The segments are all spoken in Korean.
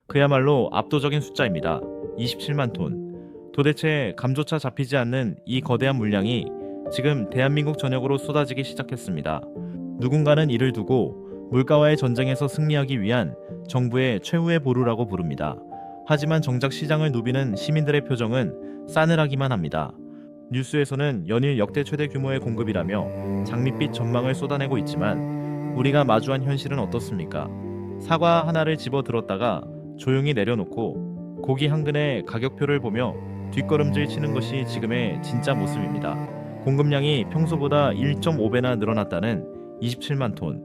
그야말로 압도적인 숫자입니다. 27만 톤. 도대체 감조차 잡히지 않는 이 거대한 물량이 지금 대한민국 전역으로 쏟아지기 시작했습니다. 누군가는 이를 두고 물가와의 전쟁에서 승리하기 위한 정부의 최후의 보루라고 부릅니다. 하지만 정작 시장을 누비는 시민들의 표정은 싸늘하기만 합니다. 뉴스에서는 연일 역대 최대 규모의 공급이라며 장밋빛 전망을 쏟아내고 있지만 우리가 마주한 현실은 어떻습니까? 사과 하나를 집어 들었다가 조용히 내려놓고 고기 한 근의 가격표를 보며 뒷걸음질 치는 것이 지금의 진짜 모습입니다. 공급량이 평소보다 1.5배나 늘어났다는 27만 톤.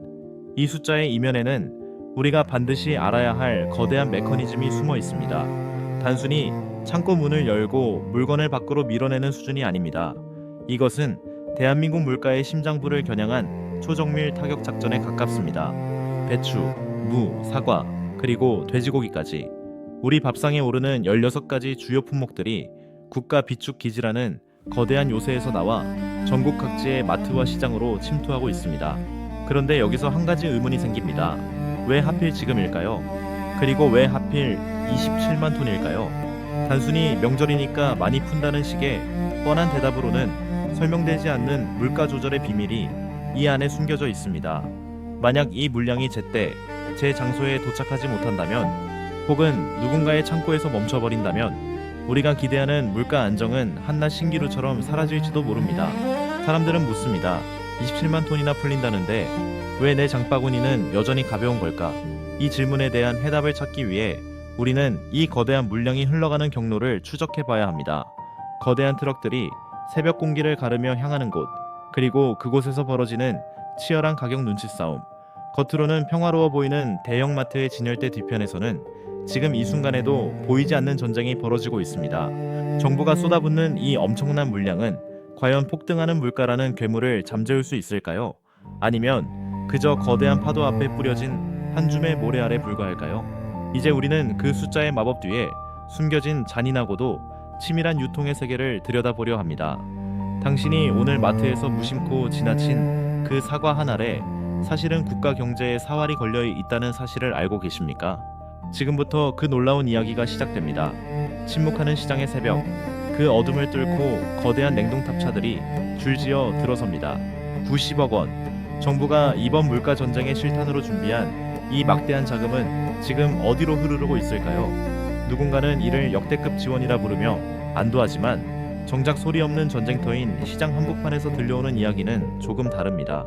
이 숫자의 이면에는 우리가 반드시 알아야 할 거대한 메커니즘이 숨어 있습니다. 단순히 창고 문을 열고 물건을 밖으로 밀어내는 수준이 아닙니다. 이것은 대한민국 물가의 심장부를 겨냥한 초정밀 타격 작전에 가깝습니다. 배추, 무, 사과, 그리고 돼지고기까지 우리 밥상에 오르는 16가지 주요 품목들이 국가 비축 기지라는 거대한 요새에서 나와 전국 각지의 마트와 시장으로 침투하고 있습니다. 그런데 여기서 한 가지 의문이 생깁니다. 왜 하필 지금일까요? 그리고 왜 하필 27만 톤일까요? 단순히 명절이니까 많이 푼다는 식의 뻔한 대답으로는 설명되지 않는 물가 조절의 비밀이 이 안에 숨겨져 있습니다. 만약 이 물량이 제때 제 장소에 도착하지 못한다면 혹은 누군가의 창고에서 멈춰버린다면 우리가 기대하는 물가 안정은 한낱 신기루처럼 사라질지도 모릅니다. 사람들은 묻습니다. 27만 톤이나 풀린다는데 왜 내 장바구니는 여전히 가벼운 걸까? 이 질문에 대한 해답을 찾기 위해 우리는 이 거대한 물량이 흘러가는 경로를 추적해봐야 합니다. 거대한 트럭들이 새벽 공기를 가르며 향하는 곳, 그리고 그곳에서 벌어지는 치열한 가격 눈치 싸움. 겉으로는 평화로워 보이는 대형마트의 진열대 뒤편에서는 지금 이 순간에도 보이지 않는 전쟁이 벌어지고 있습니다. 정부가 쏟아붓는 이 엄청난 물량은 과연 폭등하는 물가라는 괴물을 잠재울 수 있을까요? 아니면 그저 거대한 파도 앞에 뿌려진 한 줌의 모래 아래 불과할까요? 이제 우리는 그 숫자의 마법 뒤에 숨겨진 잔인하고도 치밀한 유통의 세계를 들여다보려 합니다. 당신이 오늘 마트에서 무심코 지나친 그 사과 한 알에 사실은 국가 경제에 사활이 걸려 있다는 사실을 알고 계십니까? 지금부터 그 놀라운 이야기가 시작됩니다. 침묵하는 시장의 새벽, 그 어둠을 뚫고 거대한 냉동탑차들이 줄지어 들어섭니다. 90억 원. 정부가 이번 물가 전쟁의 실탄으로 준비한 이 막대한 자금은 지금 어디로 흐르고 있을까요? 누군가는 이를 역대급 지원이라 부르며 안도하지만 정작 소리 없는 전쟁터인 시장 한복판에서 들려오는 이야기는 조금 다릅니다.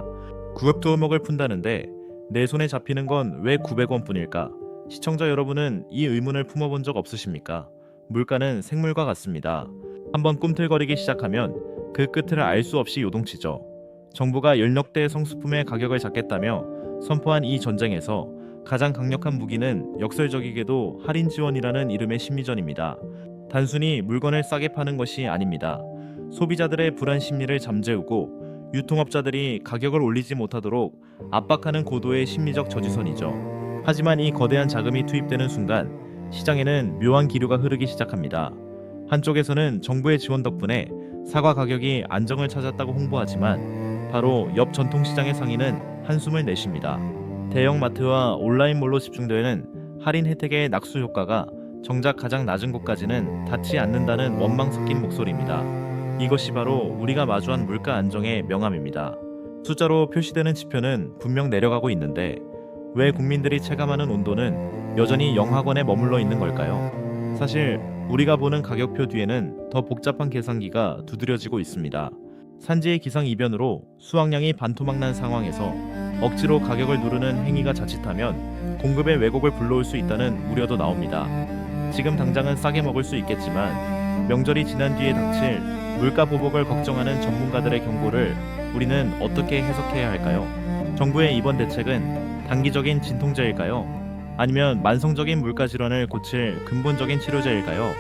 구급도우목을 푼다는데 내 손에 잡히는 건 왜 900원 뿐일까? 시청자 여러분은 이 의문을 품어본 적 없으십니까? 물가는 생물과 같습니다. 한번 꿈틀거리기 시작하면 그 끝을 알 수 없이 요동치죠. 정부가 연력대 성수품의 가격을 잡겠다며 선포한 이 전쟁에서 가장 강력한 무기는 역설적이게도 할인 지원이라는 이름의 심리전입니다. 단순히 물건을 싸게 파는 것이 아닙니다. 소비자들의 불안 심리를 잠재우고 유통업자들이 가격을 올리지 못하도록 압박하는 고도의 심리적 저지선이죠. 하지만 이 거대한 자금이 투입되는 순간 시장에는 묘한 기류가 흐르기 시작합니다. 한쪽에서는 정부의 지원 덕분에 사과 가격이 안정을 찾았다고 홍보하지만 바로 옆 전통시장의 상인은 한숨을 내쉽니다. 대형마트와 온라인몰로 집중되는 할인 혜택의 낙수 효과가 정작 가장 낮은 곳까지는 닿지 않는다는 원망 섞인 목소리입니다. 이것이 바로 우리가 마주한 물가 안정의 명암입니다. 숫자로 표시되는 지표는 분명 내려가고 있는데 왜 국민들이 체감하는 온도는 여전히 영하권에 머물러 있는 걸까요? 사실 우리가 보는 가격표 뒤에는 더 복잡한 계산기가 두드려지고 있습니다. 산지의 기상이변으로 수확량이 반토막난 상황에서 억지로 가격을 누르는 행위가 자칫하면 공급의 왜곡을 불러올 수 있다는 우려도 나옵니다. 지금 당장은 싸게 먹을 수 있겠지만 명절이 지난 뒤에 닥칠 물가 보복을 걱정하는 전문가들의 경고를 우리는 어떻게 해석해야 할까요? 정부의 이번 대책은 단기적인 진통제일까요? 아니면 만성적인 물가 질환을 고칠 근본적인 치료제일까요?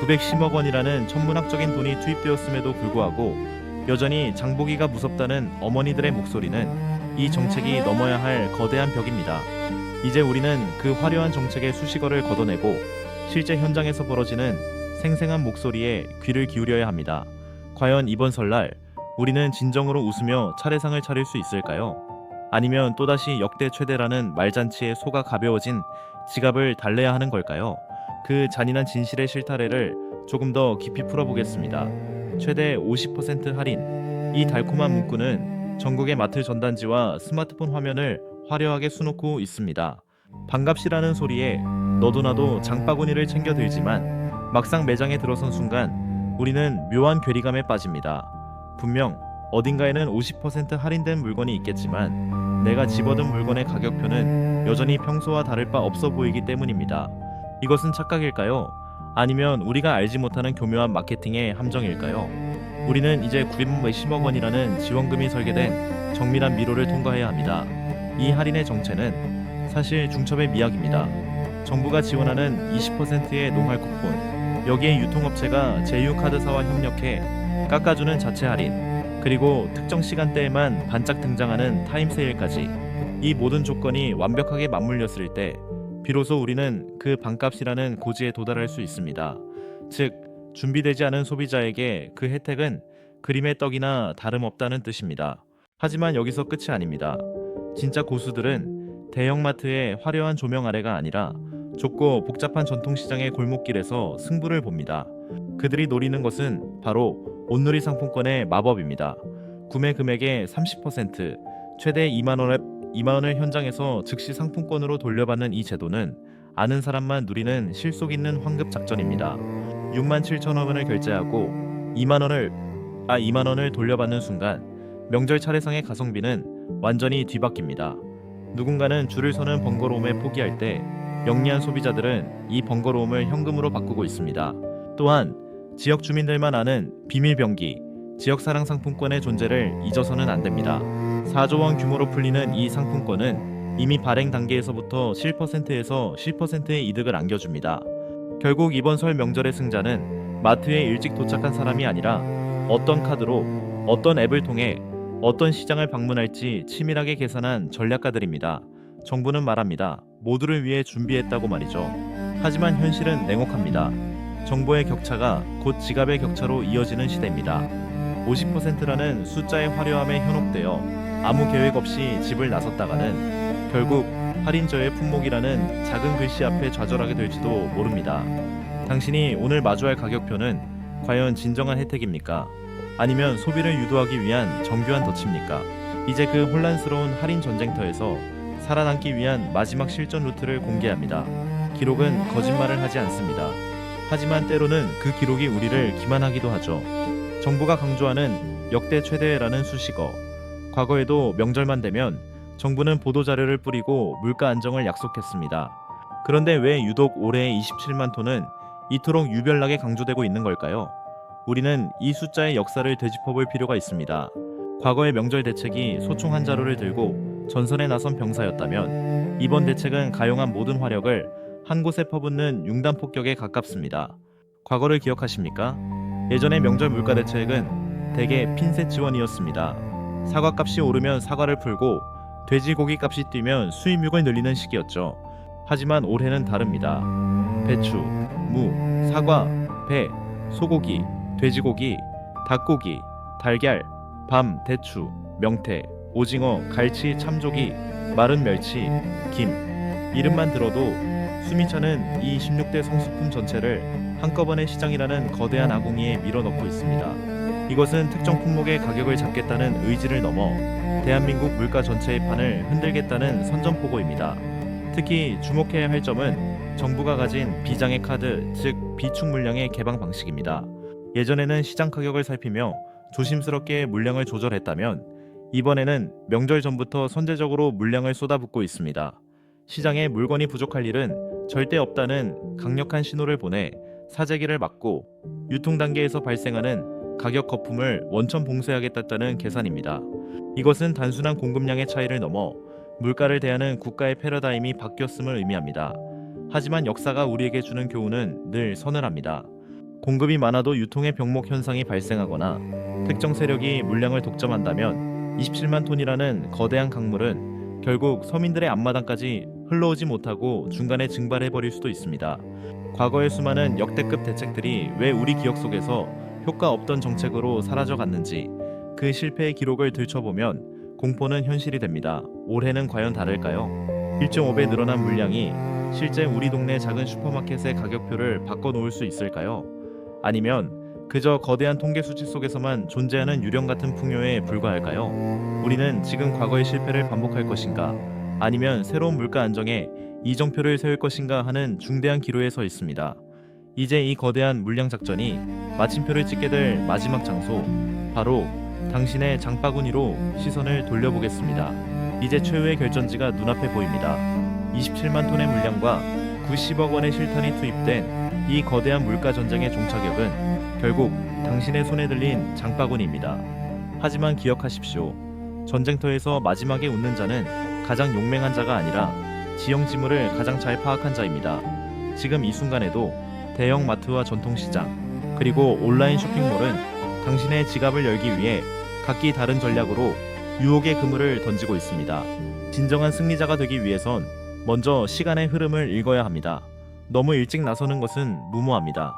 910억 원이라는 천문학적인 돈이 투입되었음에도 불구하고 여전히 장보기가 무섭다는 어머니들의 목소리는 이 정책이 넘어야 할 거대한 벽입니다. 이제 우리는 그 화려한 정책의 수식어를 걷어내고 실제 현장에서 벌어지는 생생한 목소리에 귀를 기울여야 합니다. 과연 이번 설날 우리는 진정으로 웃으며 차례상을 차릴 수 있을까요? 아니면 또다시 역대 최대라는 말잔치에 속아 가벼워진 지갑을 달래야 하는 걸까요? 그 잔인한 진실의 실타래를 조금 더 깊이 풀어보겠습니다. 최대 50% 할인. 이 달콤한 문구는 전국의 마트 전단지와 스마트폰 화면을 화려하게 수놓고 있습니다. 반갑시라는 소리에 너도 나도 장바구니를 챙겨 들지만 막상 매장에 들어선 순간 우리는 묘한 괴리감에 빠집니다. 분명 어딘가에는 50% 할인된 물건이 있겠지만 내가 집어든 물건의 가격표는 여전히 평소와 다를 바 없어 보이기 때문입니다. 이것은 착각일까요? 아니면 우리가 알지 못하는 교묘한 마케팅의 함정일까요? 우리는 이제 910억 원이라는 지원금이 설계된 정밀한 미로를 통과해야 합니다. 이 할인의 정체는 사실 중첩의 미학입니다. 정부가 지원하는 20%의 농활 쿠폰, 여기에 유통업체가 제휴카드사와 협력해 깎아주는 자체 할인, 그리고 특정 시간대에만 반짝 등장하는 타임세일까지 이 모든 조건이 완벽하게 맞물렸을 때 비로소 우리는 그 반값이라는 고지에 도달할 수 있습니다. 즉, 준비되지 않은 소비자에게 그 혜택은 그림의 떡이나 다름없다는 뜻입니다. 하지만 여기서 끝이 아닙니다. 진짜 고수들은 대형마트의 화려한 조명 아래가 아니라 좁고 복잡한 전통시장의 골목길에서 승부를 봅니다. 그들이 노리는 것은 바로 온누리 상품권의 마법입니다. 구매 금액의 30%, 최대 2만원을 현장에서 즉시 상품권으로 돌려받는 이 제도는 아는 사람만 누리는 실속 있는 환급 작전입니다. 67,000원을 결제하고 2만원을 돌려받는 순간 명절 차례상의 가성비는 완전히 뒤바뀝니다. 누군가는 줄을 서는 번거로움에 포기할 때 영리한 소비자들은 이 번거로움을 현금으로 바꾸고 있습니다. 또한 지역 주민들만 아는 비밀병기, 지역사랑 상품권의 존재를 잊어서는 안 됩니다. 4조 원 규모로 풀리는 이 상품권은 이미 발행 단계에서부터 7%에서 10%의 이득을 안겨줍니다. 결국 이번 설 명절의 승자는 마트에 일찍 도착한 사람이 아니라 어떤 카드로, 어떤 앱을 통해 어떤 시장을 방문할지 치밀하게 계산한 전략가들입니다. 정부는 말합니다. 모두를 위해 준비했다고 말이죠. 하지만 현실은 냉혹합니다. 정보의 격차가 곧 지갑의 격차로 이어지는 시대입니다. 50%라는 숫자의 화려함에 현혹되어 아무 계획 없이 집을 나섰다가는 결국 할인저의 품목이라는 작은 글씨 앞에 좌절하게 될지도 모릅니다. 당신이 오늘 마주할 가격표는 과연 진정한 혜택입니까? 아니면 소비를 유도하기 위한 정교한 덫입니까? 이제 그 혼란스러운 할인 전쟁터에서 살아남기 위한 마지막 실전 루트를 공개합니다. 기록은 거짓말을 하지 않습니다. 하지만 때로는 그 기록이 우리를 기만하기도 하죠. 정부가 강조하는 역대 최대라는 수식어. 과거에도 명절만 되면 정부는 보도자료를 뿌리고 물가 안정을 약속했습니다. 그런데 왜 유독 올해의 27만 톤은 이토록 유별나게 강조되고 있는 걸까요? 우리는 이 숫자의 역사를 되짚어볼 필요가 있습니다. 과거의 명절 대책이 소총 한 자루를 들고 전선에 나선 병사였다면 이번 대책은 가용한 모든 화력을 한 곳에 퍼붓는 융단 폭격에 가깝습니다. 과거를 기억하십니까? 예전의 명절 물가 대책은 대개 핀셋 지원이었습니다. 사과값이 오르면 사과를 풀고 돼지고기 값이 뛰면 수입육을 늘리는 시기였죠. 하지만 올해는 다릅니다. 배추, 무, 사과, 배, 소고기, 돼지고기, 닭고기, 달걀, 밤, 대추, 명태, 오징어, 갈치, 참조기, 마른 멸치, 김. 이름만 들어도 숨이 차는 이 16대 성수품 전체를 한꺼번에 시장이라는 거대한 아궁이에 밀어넣고 있습니다. 이것은 특정 품목의 가격을 잡겠다는 의지를 넘어 대한민국 물가 전체의 판을 흔들겠다는 선전포고입니다. 특히 주목해야 할 점은 정부가 가진 비장의 카드, 즉 비축 물량의 개방 방식입니다. 예전에는 시장 가격을 살피며 조심스럽게 물량을 조절했다면 이번에는 명절 전부터 선제적으로 물량을 쏟아붓고 있습니다. 시장에 물건이 부족할 일은 절대 없다는 강력한 신호를 보내 사재기를 막고 유통 단계에서 발생하는 가격 거품을 원천 봉쇄하겠다는 계산입니다. 이것은 단순한 공급량의 차이를 넘어 물가를 대하는 국가의 패러다임이 바뀌었음을 의미합니다. 하지만 역사가 우리에게 주는 교훈은 늘 서늘합니다. 공급이 많아도 유통의 병목 현상이 발생하거나 특정 세력이 물량을 독점한다면 27만 톤이라는 거대한 강물은 결국 서민들의 앞마당까지 흘러오지 못하고 중간에 증발해버릴 수도 있습니다. 과거의 수많은 역대급 대책들이 왜 우리 기억 속에서 효과 없던 정책으로 사라져갔는지 그 실패의 기록을 들춰보면 공포는 현실이 됩니다. 올해는 과연 다를까요? 1.5배 늘어난 물량이 실제 우리 동네 작은 슈퍼마켓의 가격표를 바꿔놓을 수 있을까요? 아니면 그저 거대한 통계 수치 속에서만 존재하는 유령 같은 풍요에 불과할까요? 우리는 지금 과거의 실패를 반복할 것인가? 아니면 새로운 물가 안정에 이정표를 세울 것인가 하는 중대한 기로에 서 있습니다. 이제 이 거대한 물량 작전이 마침표를 찍게 될 마지막 장소, 바로 당신의 장바구니로 시선을 돌려보겠습니다. 이제 최후의 결전지가 눈앞에 보입니다. 27만 톤의 물량과 90억 원의 실탄이 투입된 이 거대한 물가 전쟁의 종착역은 결국 당신의 손에 들린 장바구니입니다. 하지만 기억하십시오. 전쟁터에서 마지막에 웃는 자는 가장 용맹한 자가 아니라 지형 지물을 가장 잘 파악한 자입니다. 지금 이 순간에도 대형 마트와 전통시장, 그리고 온라인 쇼핑몰은 당신의 지갑을 열기 위해 각기 다른 전략으로 유혹의 그물을 던지고 있습니다. 진정한 승리자가 되기 위해선 먼저 시간의 흐름을 읽어야 합니다. 너무 일찍 나서는 것은 무모합니다.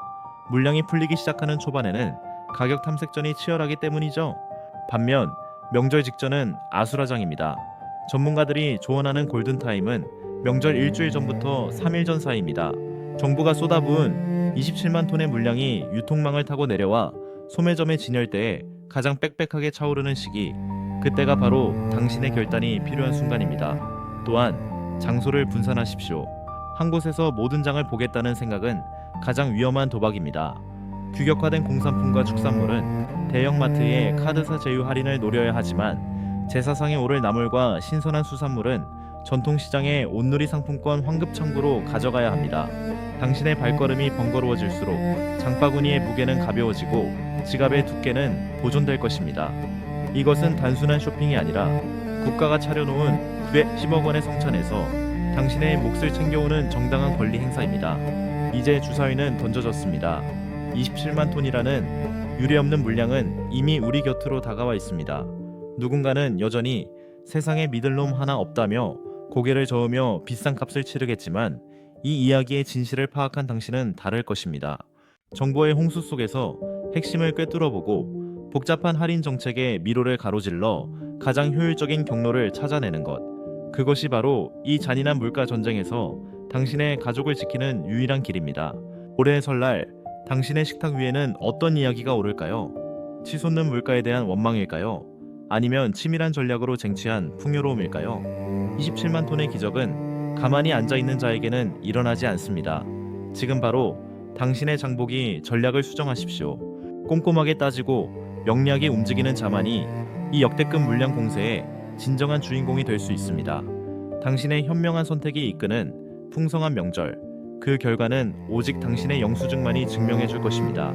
물량이 풀리기 시작하는 초반에는 가격 탐색전이 치열하기 때문이죠. 반면 명절 직전은 아수라장입니다. 전문가들이 조언하는 골든타임은 명절 일주일 전부터 3일 전 사이입니다. 정부가 쏟아부은 27만 톤의 물량이 유통망을 타고 내려와 소매점의 진열대에 가장 빽빽하게 차오르는 시기, 그때가 바로 당신의 결단이 필요한 순간입니다. 또한 장소를 분산하십시오. 한 곳에서 모든 장을 보겠다는 생각은 가장 위험한 도박입니다. 규격화된 공산품과 축산물은 대형마트의 카드사 제휴 할인을 노려야 하지만 제사상에 오를 나물과 신선한 수산물은 전통시장의 온누리 상품권 환급창구로 가져가야 합니다. 당신의 발걸음이 번거로워질수록 장바구니의 무게는 가벼워지고 지갑의 두께는 보존될 것입니다. 이것은 단순한 쇼핑이 아니라 국가가 차려놓은 910억 원의 성찬에서 당신의 몫을 챙겨오는 정당한 권리 행사입니다. 이제 주사위는 던져졌습니다. 27만 톤이라는 유례없는 물량은 이미 우리 곁으로 다가와 있습니다. 누군가는 여전히 세상에 믿을 놈 하나 없다며 고개를 저으며 비싼 값을 치르겠지만 이 이야기의 진실을 파악한 당신은 다를 것입니다. 정보의 홍수 속에서 핵심을 꿰뚫어보고 복잡한 할인 정책의 미로를 가로질러 가장 효율적인 경로를 찾아내는 것, 그것이 바로 이 잔인한 물가 전쟁에서 당신의 가족을 지키는 유일한 길입니다. 올해 설날 당신의 식탁 위에는 어떤 이야기가 오를까요? 치솟는 물가에 대한 원망일까요? 아니면 치밀한 전략으로 쟁취한 풍요로움일까요? 27만 톤의 기적은 가만히 앉아있는 자에게는 일어나지 않습니다. 지금 바로 당신의 장복이 전략을 수정하십시오. 꼼꼼하게 따지고 명리하게 움직이는 자만이 이 역대급 물량 공세의 진정한 주인공이 될 수 있습니다. 당신의 현명한 선택이 이끄는 풍성한 명절, 그 결과는 오직 당신의 영수증만이 증명해 줄 것입니다.